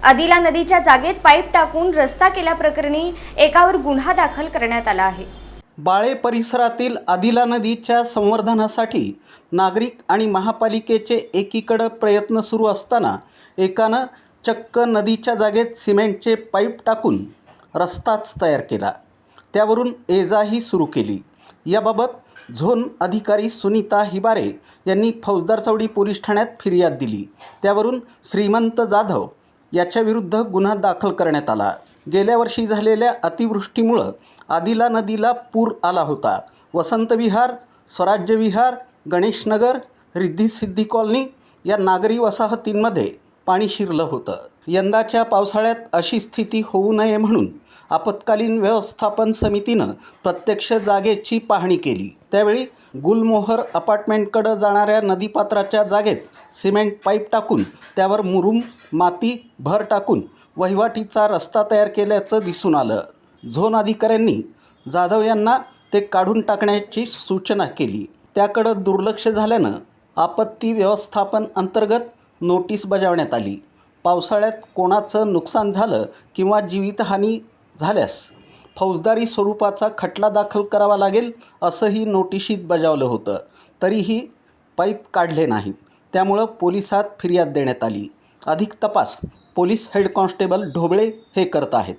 आदिला नदीच्या जागेत पाईप टाकून रस्ता केल्याप्रकरणी एकावर गुन्हा दाखल करण्यात आला आहे। बाळे परिसरातील आदिला नदीच्या संवर्धनासाठी नागरिक आणि महापालिकेचे एकीकडे प्रयत्न सुरू असताना एकानं चक्क नदीच्या जागेत सिमेंटचे पाईप टाकून रस्ताच तयार केला। त्यावरून एजाही सुरू केली। याबाबत झोन अधिकारी सुनीता हिबारे यांनी फौजदार चौडी पोलीस ठाण्यात फिर्याद दिली। त्यावरून श्रीमंत जाधव याच्याविरुद्ध गुन्हा दाखल करण्यात आला। गेल्या वर्षी झालेल्या अतिवृष्टीमुळे आदिला नदीला पूर आला होता। वसंत विहार, स्वराज्य विहार, गणेशनगर, रिद्धी सिद्धी कॉलनी या नागरी वसाहतींमध्ये पाणी शिरलं होतं। यंदाच्या पावसाळ्यात अशी स्थिती होऊ नये म्हणून आपत्कालीन व्यवस्थापन समितीनं प्रत्यक्ष जागेची पाहणी केली। त्यावेळी गुलमोहर अपार्टमेंटकडे जाणाऱ्या नदीपात्राच्या जागेत सिमेंट पाईप टाकून त्यावर मुरुम, माती, भर टाकून वहिवाटीचा रस्ता तयार केल्याचं दिसून आलं। झोन अधिकाऱ्यांनी जाधव यांना ते काढून टाकण्याची सूचना केली। त्याकडे दुर्लक्ष झाल्यानं आपत्ती व्यवस्थापन अंतर्गत नोटीस बजावण्यात आली। पावसाळ्यात कोणाचं नुकसान झालं किंवा जीवितहानी झाल्यास फौजदारी स्वरूपाचा खटला दाखल करावा लागेल असंही नोटिशीत बजावलं होतं। तरीही पाईप काढले नाहीत। त्यामुळं पोलिसात फिर्याद देण्यात आली। अधिक तपास पोलीस हेड कॉन्स्टेबल ढोबळे हे करत आहेत।